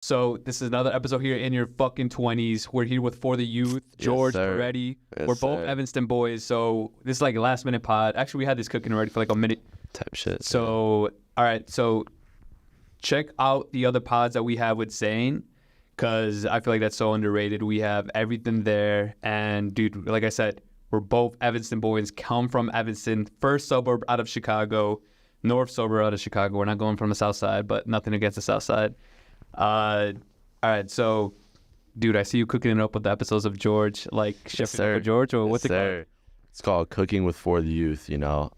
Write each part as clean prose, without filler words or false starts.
So this is another episode here in your fucking 20s. We're here with For The Youth, George, Pareti. We're both Evanston boys, so this is like a last minute pod. Actually, we had this cooking already for like a minute. Type shit. So, all right, so check out the other pods that we have with Zane, because I feel like that's so underrated. We have everything there, and dude, like I said, we're both Evanston boys, come from Evanston, first suburb out of Chicago, north suburb out of Chicago. We're not going from the south side, but nothing against the south side. All right, so, dude, I see you cooking it up with the episodes of George, like Chef George, or what's it called? It's called Cooking with For The Youth, you know.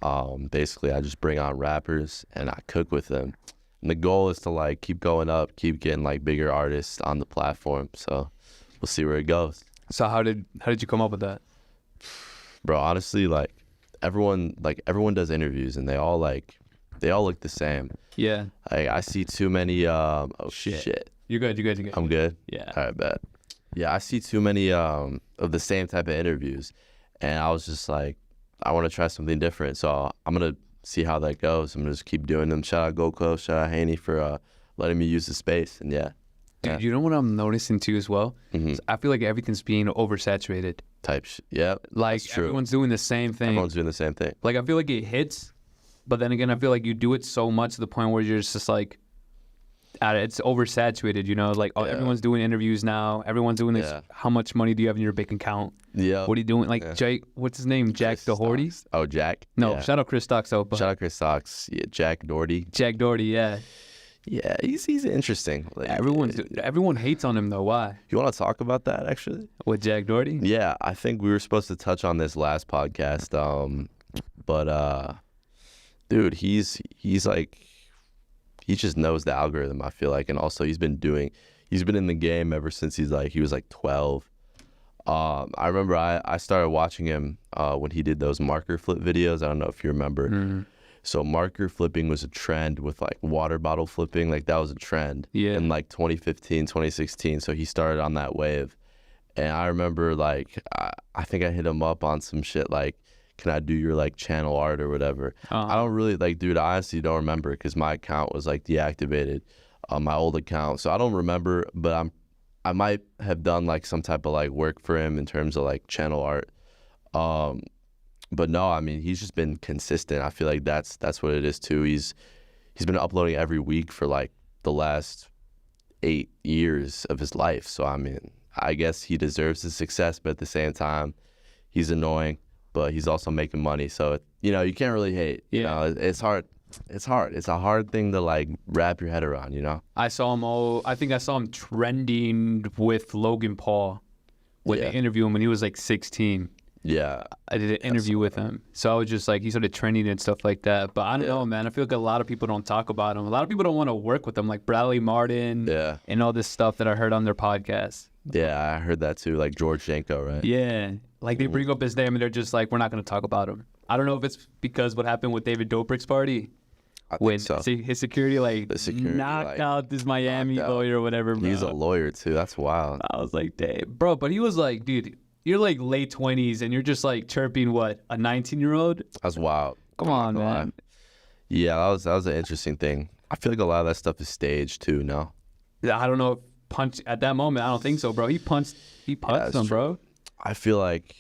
Basically, I just bring on rappers, and I cook with them. And the goal is to, like, keep going up, keep getting, like, bigger artists on the platform. So we'll see where it goes. So how did you come up with that? Bro, honestly, like, everyone does interviews, and they all look the same. Yeah. I see too many, shit. You're good. I'm good? Yeah. All right, bet. Yeah, I see too many of the same type of interviews. And I was just like, I want to try something different. So I'm going to see how that goes. I'm going to just keep doing them. Shout out GoCo, shout out Haney for letting me use the space. And yeah. Dude, you know what I'm noticing too as well? Mm-hmm. I feel like everything's being oversaturated. Type shit. Yeah. Like everyone's doing the same thing. Everyone's doing the same thing. Like I feel like it hits, but then again, I feel like you do it so much to the point where you're just like, it's oversaturated, you know? Like, oh, everyone's doing interviews now. Everyone's doing this. Yeah. How much money do you have in your bank account? Yeah. What are you doing? Like, Jake, what's his name? Jack Doherty? Oh, Jack? No, shout out Chris Stocks, though. Shout out Chris Stocks. Yeah, Jack Doherty. Jack Doherty, yeah. Yeah, he's interesting. Like, everyone hates on him, though. Why? You want to talk about that, actually? With Jack Doherty? Yeah, I think we were supposed to touch on this last podcast. But dude, he's like, he just knows the algorithm, I feel like. And also he's been in the game ever since he was like 12. I remember I started watching him when he did those marker flip videos. I don't know if you remember. Mm-hmm. So marker flipping was a trend with like water bottle flipping. Like that was a trend in like 2015, 2016. So he started on that wave. And I remember like, I think I hit him up on some shit like, can I do your like channel art or whatever? I don't really like, dude, I honestly don't remember because my account was like deactivated, my old account. So I don't remember, but I might have done like some type of like work for him in terms of like channel art. But no, I mean, he's just been consistent. I feel like that's what it is too. He's been uploading every week for like the last 8 years of his life. So I mean, I guess he deserves the success, but at the same time, he's annoying. But he's also making money, so you know you can't really hate. You know, it's hard. It's hard. It's a hard thing to like wrap your head around. You know. I think I saw him trending with Logan Paul when they interviewed him when he was like 16. Yeah. I did an interview with him, so I was just like, he started trending and stuff like that. But I don't know, man. I feel like a lot of people don't talk about him. A lot of people don't want to work with him, like Bradley Martin. And all this stuff that I heard on their podcast. Yeah, I heard that too. Like George Janko, right? Yeah. Like, they bring up his name, and they're just like, we're not going to talk about him. I don't know if it's because what happened with David Dobrik's party. I think so. His security, knocked out this Miami lawyer or whatever, bro. He's a lawyer, too. That's wild. I was like, damn. Bro, but he was like, dude, you're like late 20s, and you're just like chirping, what, a 19-year-old? That's wild. Come on, man. Yeah, that was an interesting thing. I feel like a lot of that stuff is staged, too, no? Yeah, I don't know. At that moment, I don't think so, bro. He punched him, bro. I feel like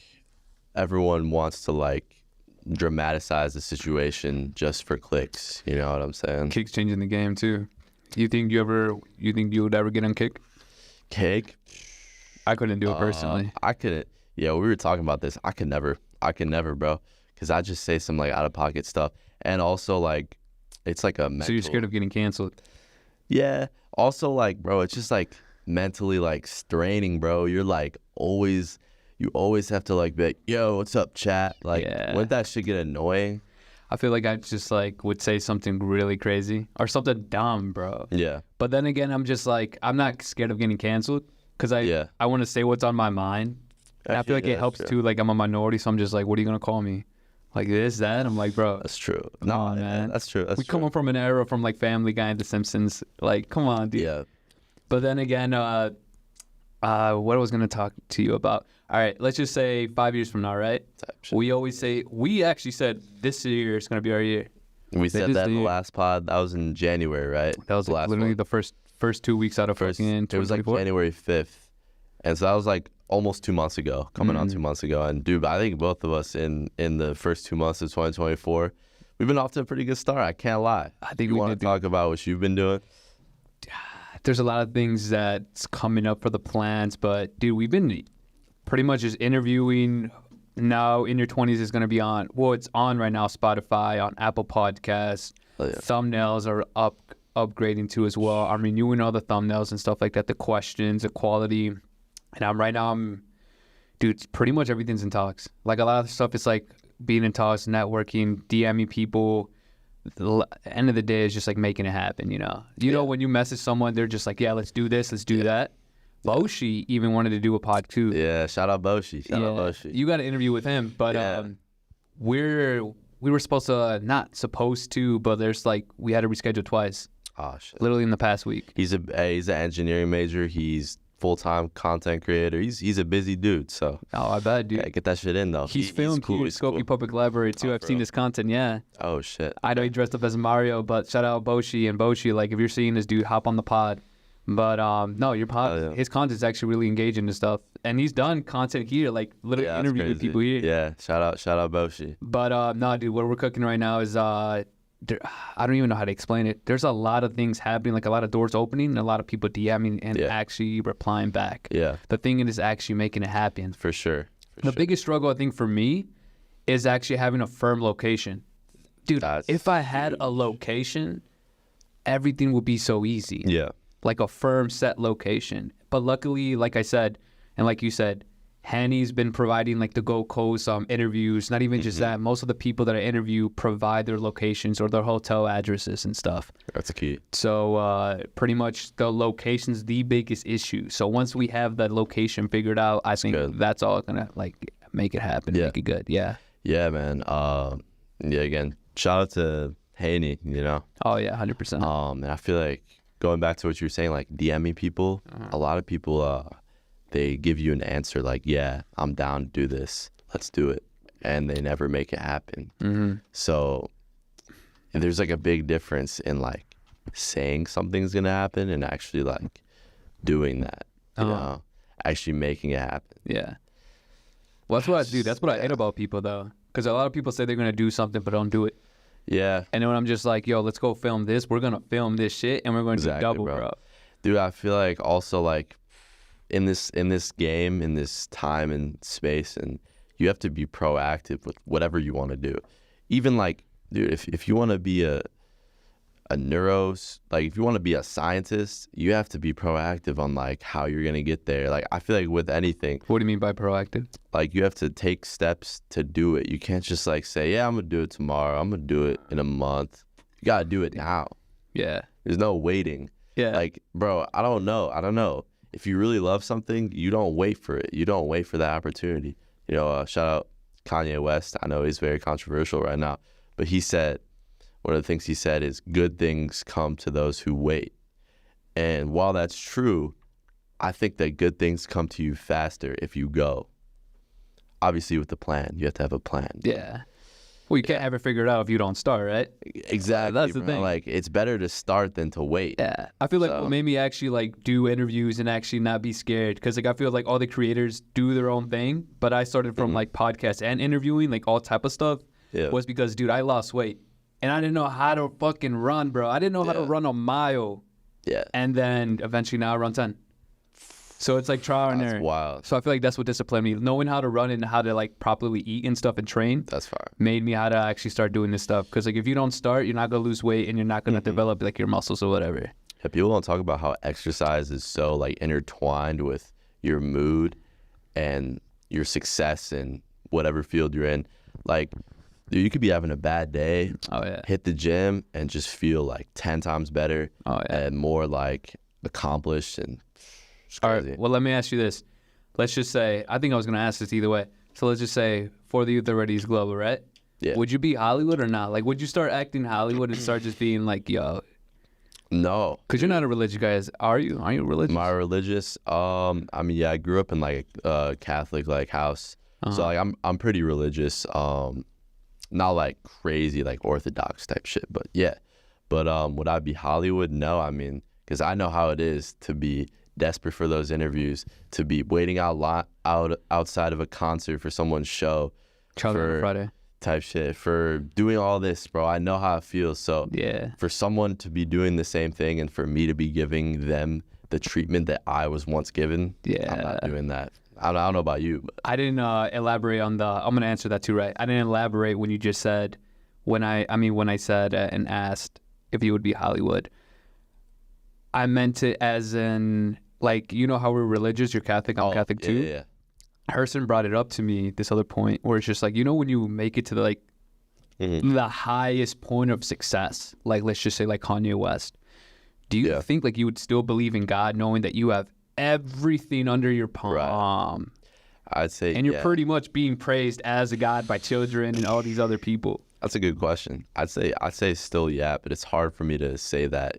everyone wants to like dramatize the situation just for clicks. You know what I'm saying? Kick's changing the game too. You think you would ever get on Kick? Kick? I couldn't do it personally. I couldn't. Yeah, we were talking about this. I could never, bro. Because I just say some like out of pocket stuff, and also like it's like a mental... So you're scared of getting canceled? Yeah. Also like, bro, it's just like mentally like straining, bro. You're like you always have to like be like, yo, what's up, chat? Like, wouldn't that shit get annoying? I feel like I just like would say something really crazy or something dumb, bro. Yeah. But then again, I'm just like, I'm not scared of getting canceled because I want to say what's on my mind. And I feel like it helps too. Like, I'm a minority, so I'm just like, what are you going to call me? Like this, that? I'm like, bro. That's true. Come on, man. That's true. We come from an era from like Family Guy and The Simpsons. Like, come on, dude. Yeah. But then again, what I was going to talk to you about. All right, let's just say 5 years from now, right? We actually said this year is going to be our year. We said that in the last pod. That was in January, right? That was literally the first first 2 weeks out of First, fucking it was like 2024? January 5th. And so that was like almost 2 months ago, coming on 2 months ago. And dude, I think both of us in the first 2 months of 2024, we've been off to a pretty good start. I can't lie. I think you we want did to talk about what you've been doing? There's a lot of things that's coming up for the plans, but dude, we've been pretty much just interviewing. Now InUr20s is going to be on, well, it's on right now, Spotify, on Apple Podcasts. Oh, yeah. Thumbnails are upgrading too as well. I'm renewing all the thumbnails and stuff like that, the questions, the quality. And right now, dude, pretty much everything's in talks. Like a lot of the stuff is like being in talks, networking, DMing people. The end of the day is just like making it happen, you know? You know, when you message someone, they're just like, yeah, let's do this, let's do that. Boshi even wanted to do a pod too. Yeah, shout out Boshi. Shout out Boshi. You got an interview with him, but we were supposed to, not supposed to, but there's like, we had to reschedule twice. Oh, shit. Literally in the past week. He's an engineering major. He's full-time content creator. He's a busy dude, so. Oh, I bet, dude. Yeah, get that shit in, though. He's filmed cool. here at Skokie Public Library, too. I've seen his content, yeah. Oh, shit. I know he dressed up as Mario, but shout out Boshi. And Boshi, like, if you're seeing this dude, hop on the pod. But, no, your pod, his content's actually really engaging and stuff. And he's done content here, like, literally interviewing with people here. Yeah, shout out Boshi. But, no, dude, what we're cooking right now is, I don't even know how to explain it. There's a lot of things happening, like a lot of doors opening and a lot of people DMing and actually replying back. Yeah. The thing is actually making it happen. For sure. The biggest struggle, I think, for me is actually having a firm location. Dude, if I had a location, everything would be so easy. Yeah. Like a firm set location. But luckily, like I said, and like you said, Hanny's been providing like the Gold Coast interviews. Not even just that. Most of the people that I interview provide their locations or their hotel addresses and stuff. That's key. So pretty much the location's the biggest issue. So once we have that location figured out, I think that's all gonna like make it happen, make it good. Yeah. Yeah, man. Yeah, again, shout out to Haney, you know. Oh yeah, 100%. And I feel like going back to what you were saying, like DMing people, a lot of people they give you an answer like, yeah, I'm down to do this. Let's do it. And they never make it happen. So there's like a big difference in like saying something's going to happen and actually like doing that, you know, actually making it happen. Yeah. Well, that's what I do. That's what I hate about people though. Because a lot of people say they're going to do something but don't do it. Yeah. And then when I'm just like, yo, let's go film this. We're going to film this shit and we're going to do double, bro. Dude, I feel like also like, in this game, in this time and space, and you have to be proactive with whatever you want to do. Even like, dude, if you want to be a if you want to be a scientist, you have to be proactive on like how you're gonna get there. Like I feel like with anything. What do you mean by proactive? Like you have to take steps to do it. You can't just like say, yeah, I'm gonna do it tomorrow. I'm gonna do it in a month. You gotta do it now. Yeah. There's no waiting. Yeah. Like, bro, I don't know. If you really love something, you don't wait for it. You don't wait for that opportunity. You know, shout out Kanye West. I know he's very controversial right now, but he said, one of the things he said is good things come to those who wait. And while that's true, I think that good things come to you faster if you go. Obviously with the plan, you have to have a plan. Yeah. Well, you can't ever figure it out if you don't start, right? Exactly. That's the thing. Like, it's better to start than to wait. Yeah. I feel like what made me actually, like, do interviews and actually not be scared. Because, like, I feel like all the creators do their own thing. But I started from, like, podcasts and interviewing, like, all type of stuff. Yeah. Was because, dude, I lost weight. And I didn't know how to fucking run, bro. I didn't know how to run a mile. Yeah. And then eventually now I run 10. So it's like trial and error. That's wild. So I feel like that's what disciplined me. Knowing how to run and how to like properly eat and stuff and train. That's fire. Made me how to actually start doing this stuff. Because like if you don't start, you're not going to lose weight and you're not going to develop like your muscles or whatever. Yeah, people don't talk about how exercise is so like intertwined with your mood and your success in whatever field you're in. Like, dude, you could be having a bad day. Oh, yeah. Hit the gym and just feel like 10 times better. Oh, yeah. And more like accomplished and... All right, well, let me ask you this. Let's just say, I think I was going to ask this either way. So let's just say, ForTheYouth already is global, right? Yeah. Would you be Hollywood or not? Like, would you start acting Hollywood and start just being like, yo? No. Because you're not a religious guy. Are you? Are you religious? Am I religious? I mean, yeah, I grew up in like a Catholic like house. So like I'm pretty religious. Not like crazy like Orthodox type shit, but yeah. But would I be Hollywood? No, I mean, because I know how it is to be desperate for those interviews, to be waiting outside of a concert for someone's show, Charlie on Friday type shit, for doing all this, bro. I know how it feels. So yeah, for someone to be doing the same thing and for me to be giving them the treatment that I was once given, yeah, I'm not doing that. I don't know about you, but I didn't elaborate on the. I'm gonna answer that too, right? I didn't elaborate when you just said when I said and asked if you would be Hollywood. I meant it as in, like, you know how we're religious. You're Catholic. I'm Catholic too. Yeah. Harrison brought it up to me. This other point where it's just like, you know, when you make it to the, like the highest point of success, like let's just say like Kanye West. Do you think like you would still believe in God, knowing that you have everything under your palm? Right. I'd say, and you're pretty much being praised as a God by children and all these other people. That's a good question. I'd say still, yeah, but it's hard for me to say that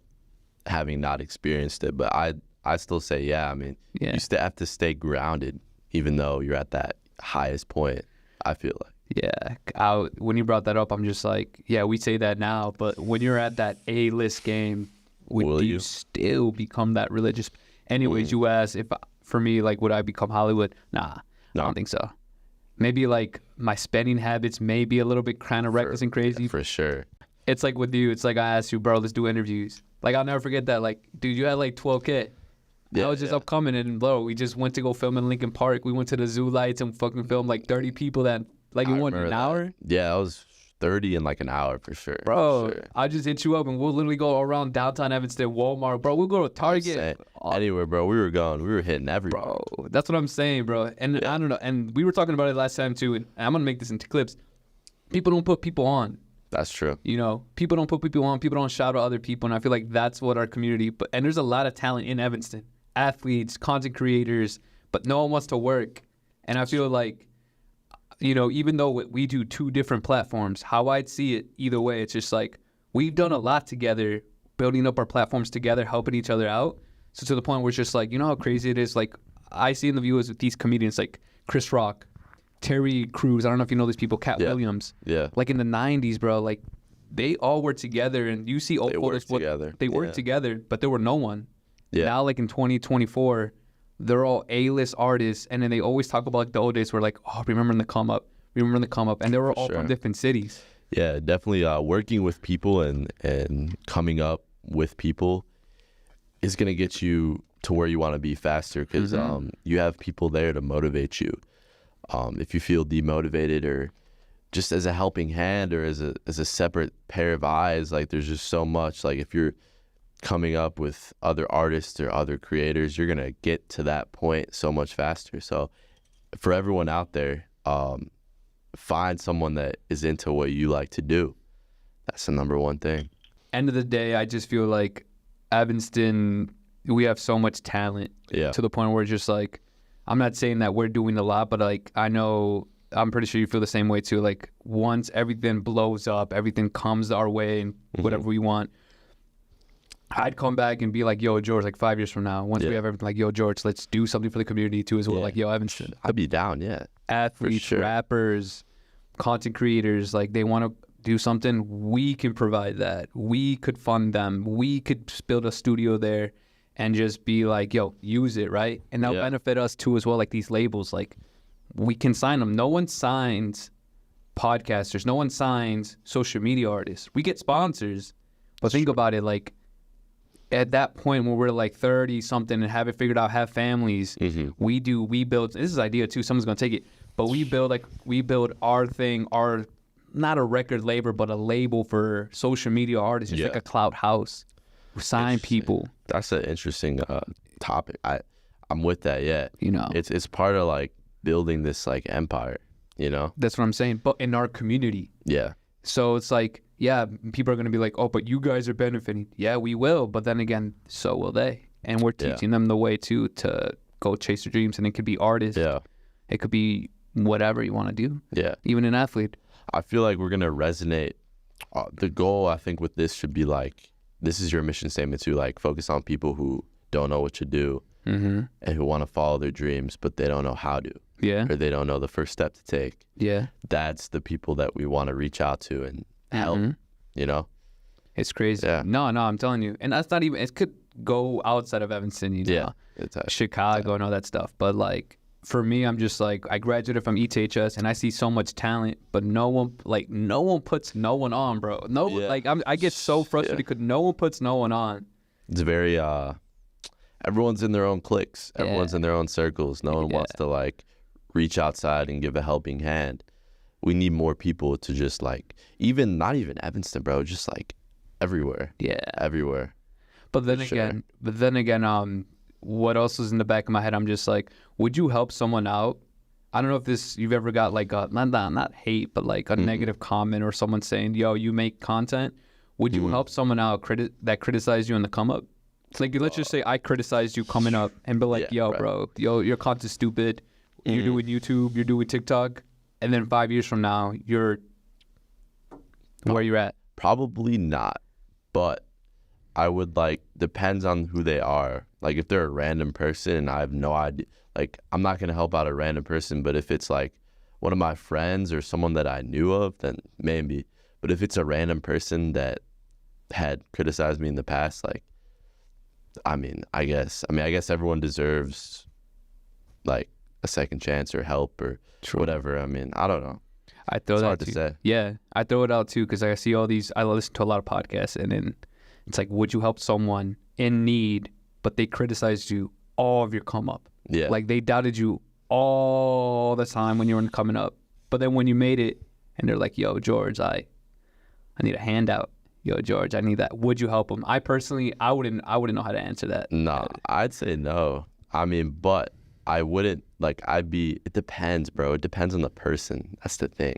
having not experienced it. But I still say, yeah. I mean, you still have to stay grounded, even though you're at that highest point, I feel like. Yeah. When you brought that up, I'm just like, yeah, we say that now, but when you're at that A-list game, would you still become that religious? Anyways, you asked if, for me, like, would I become Hollywood? Nah, I don't think so. Maybe, like, my spending habits may be a little bit kind of reckless and crazy. For sure. It's like with you. It's like I asked you, bro, let's do interviews. Like, I'll never forget that. Like, dude, you had like 12K. I was just upcoming, and bro, we just went to go film in Lincoln Park. We went to the zoo lights and fucking filmed like 30 people that, like, in an hour. Yeah, I was 30 in like an hour for sure. Bro, for sure. I just hit you up and we'll literally go around downtown Evanston, Walmart. Bro, we'll go to Target. Anywhere, bro. We were hitting everywhere. Bro, that's what I'm saying, bro. And I don't know. And we were talking about it last time too. And I'm going to make this into clips. People don't put people on. That's true. You know, people don't put people on. People don't shout at other people. And I feel like that's what our community, and there's a lot of talent in Evanston. Athletes, content creators, but no one wants to work. And I feel like, you know, even though we do two different platforms, how I'd see it either way, it's just like we've done a lot together, building up our platforms together, helping each other out. So to the point where it's just like, you know how crazy it is? Like, I see in the viewers with these comedians like Chris Rock, Terry Crews, I don't know if you know these people, Cat Williams. Yeah. Like in the 90s, bro, like they all were together, and you see old photos. They worked together, but there were no one. Yeah. Now, like in 2024, they're all A-list artists, and then they always talk about like the old days where like, oh, remember the come up, and they were all from different cities. Yeah, definitely. Working with people and coming up with people is gonna get you to where you want to be faster, because you have people there to motivate you. If you feel demotivated, or just as a helping hand, or as a separate pair of eyes, like there's just so much. Like if you're coming up with other artists or other creators, you're gonna get to that point so much faster. So for everyone out there, find someone that is into what you like to do. That's the number one thing. End of the day, I just feel like Evanston, we have so much talent to the point where it's just like, I'm not saying that we're doing a lot, but like I know, I'm pretty sure you feel the same way too. Like once everything blows up, everything comes our way and whatever we want, I'd come back and be like, yo, George, like 5 years from now, once we have everything, like, yo, George, let's do something for the community too as well. Like, yo, Evanston. I'd be down, Athletes, rappers, content creators, like they want to do something, we can provide that. We could fund them. We could build a studio there and just be like, yo, use it, right? And that'll benefit us too as well, like these labels. Like, we can sign them. No one signs podcasters. No one signs social media artists. We get sponsors. But think about it, like, at that point when we're like 30 something and have it figured out, have families, we build, this is idea too, someone's gonna take it, but we build our thing, our, not a record label, but a label for social media artists, just like a cloud house. Sign people. That's an interesting topic. I'm with that. You know, it's part of like building this like empire, you know. That's what I'm saying, but in our community. So it's like, yeah, people are going to be like, oh, but you guys are benefiting. Yeah, we will. But then again, so will they. And we're teaching them the way to go chase their dreams. And it could be artists. It could be whatever you want to do. Even an athlete. I feel like we're going to resonate. The goal, I think, with this should be like, this is your mission statement too, like focus on people who don't know what to do and who want to follow their dreams, but they don't know how to. Or they don't know the first step to take. That's the people that we want to reach out to and help, you know? It's crazy. No, I'm telling you. And that's not even, it could go outside of Evanston, you know, Yeah, it's Chicago and all that stuff. But like for me, I'm just like, I graduated from ETHS and I see so much talent, but no one puts no one on, bro. I get so frustrated because no one puts no one on. It's very everyone's in their own cliques. Everyone's in their own circles. No one wants to like reach outside and give a helping hand. We need more people to just like, not even Evanston, bro, just like everywhere. Yeah. Everywhere. But then again, what else is in the back of my head? I'm just like, would you help someone out? I don't know if you've ever got like a, not hate, but like a negative comment or someone saying, yo, you make content. Would you help someone out that criticized you in the come up? It's like, let's just say I criticized you coming up and be like, bro, your content's stupid. You're doing YouTube, you're doing TikTok. And then 5 years from now, you're where you're at. Probably not. But I would depends on who they are. Like if they're a random person and I have no idea, like I'm not going to help out a random person, but if it's like one of my friends or someone that I knew of, then maybe. But if it's a random person that had criticized me in the past, like, I guess everyone deserves like a second chance or help or whatever. I don't know. It's hard to say. Yeah, I throw it out too because I see all these. I listen to a lot of podcasts, and then it's like, would you help someone in need, but they criticized you all of your come up? Yeah, like they doubted you all the time when you were coming up, but then when you made it, and they're like, "Yo, George, I need a handout. Yo, George, I need that. Would you help them?" I personally, I wouldn't know how to answer that. No, I'd say no. But I wouldn't it depends, bro. It depends on the person. That's the thing.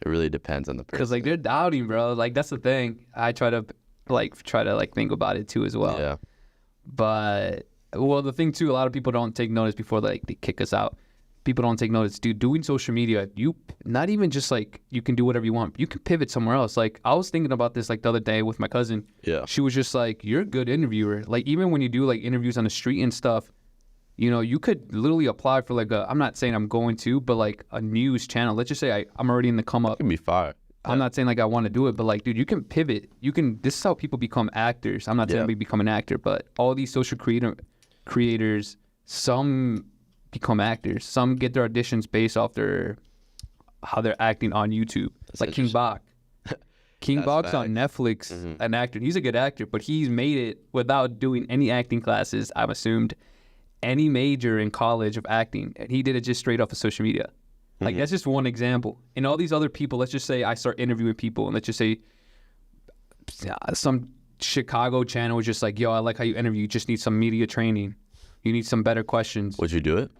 It really depends on the person. Because like they're doubting, bro. Like that's the thing. I try to think about it too as well. Yeah. But the thing too, a lot of people don't take notice before they kick us out. People don't take notice, dude. Doing social media, you not even just like you can do whatever you want. You can pivot somewhere else. Like I was thinking about this like the other day with my cousin. Yeah. She was just like, "You're a good interviewer." Like even when you do like interviews on the street and stuff, you know, you could literally apply for like I'm not saying I'm going to, but like a news channel. Let's just say I'm already in the come up. It can be fire. I'm not saying like I want to do it, but like, dude, you can pivot. This is how people become actors. I'm not saying we become an actor, but all these social creators, some become actors. Some get their auditions based off how they're acting on YouTube. It's like King Bach. King Bach's on Netflix, an actor. He's a good actor, but he's made it without doing any acting classes, I've assumed, any major in college of acting. And he did it just straight off of social media. Like, that's just one example. And all these other people, let's just say I start interviewing people, and let's just say some Chicago channel was just like, yo, I like how you interview. You just need some media training. You need some better questions. Would you do it?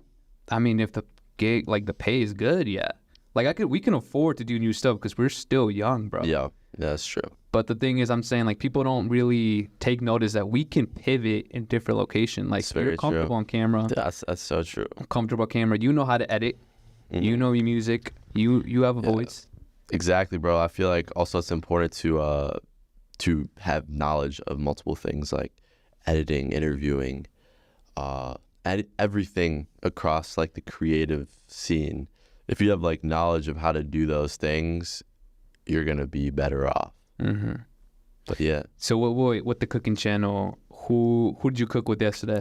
If the gig, like the pay is good, yeah. Like we can afford to do new stuff because we're still young, bro. Yeah, that's true. But the thing is, I'm saying like people don't really take notice that we can pivot in different locations. Like you're comfortable on camera. That's so true. Comfortable on camera. You know how to edit. You know your music. You have a voice. Exactly, bro. I feel like also it's important to have knowledge of multiple things like editing, interviewing, everything across like the creative scene. If you have like knowledge of how to do those things, you're gonna be better off. But yeah. So with the cooking channel, who did you cook with yesterday?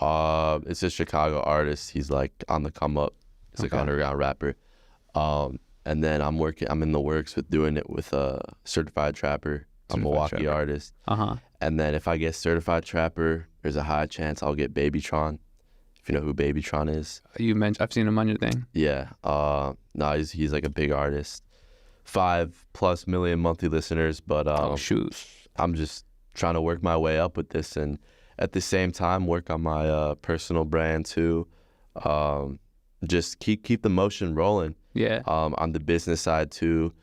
It's a Chicago artist. He's like on the come up. He's like an underground rapper. And then I'm in the works with doing it with a certified trapper, a Milwaukee artist. And then if I get certified trapper, there's a high chance I'll get Babytron. If you know who Babytron is. I've seen him on your thing. Yeah. No, he's like a big artist. 5+ million monthly listeners, but I'm just trying to work my way up with this, and at the same time work on my personal brand too. Just keep the motion rolling. Yeah. On the business side too,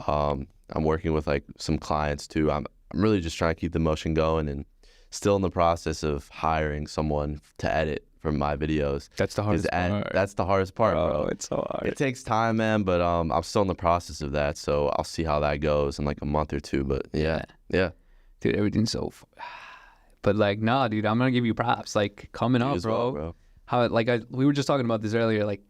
I'm working with like some clients too. I'm really just trying to keep the motion going, and still in the process of hiring someone to edit for my videos. That's the hardest part. That's the hardest part, bro. It's so hard. It takes time, man, but I'm still in the process of that, so I'll see how that goes in like a month or two. But yeah. Dude, everything's so. But like, nah, dude, I'm gonna give you props. Like coming up, bro. Well, bro. How we were just talking about this earlier. Like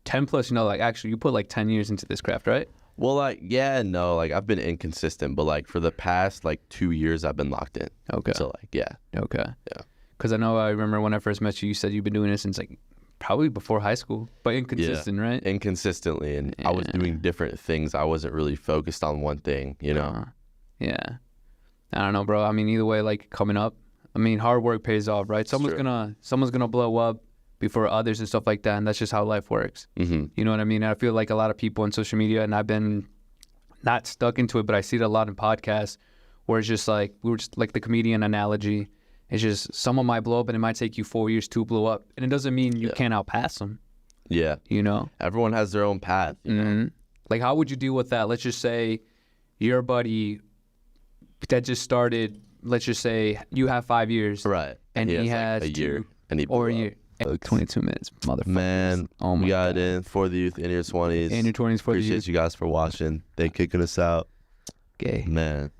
10+, like actually, you put like 10 years into this craft, right? Well, like, yeah, no, like I've been inconsistent, but like for the past like 2 years, I've been locked in. Okay. So like, yeah. Okay. Yeah. Because I remember when I first met you, you said you've been doing this since like probably before high school, but inconsistent, right? Inconsistently, and I was doing different things. I wasn't really focused on one thing, you know. Yeah. I don't know, bro. I mean, either way, like coming up, I mean, hard work pays off, right? Someone's gonna blow up before others and stuff like that, and that's just how life works. Mm-hmm. You know what I mean? And I feel like a lot of people on social media, and I've been not stuck into it, but I see it a lot in podcasts where it's just like we were just like the comedian analogy. It's just someone might blow up, and it might take you 4 years to blow up, and it doesn't mean you can't outpass them. Yeah. You know, everyone has their own path. You know? Like, how would you deal with that? Let's just say your buddy that just started. Let's just say you have 5 years, right? And he has like a year, and he or a year. 22 minutes, motherfucker. Man, oh my we got God. it in for the youth, InUr20s. InUr20s for the youth. Appreciate you guys for watching. They kicking us out. Gay. Man.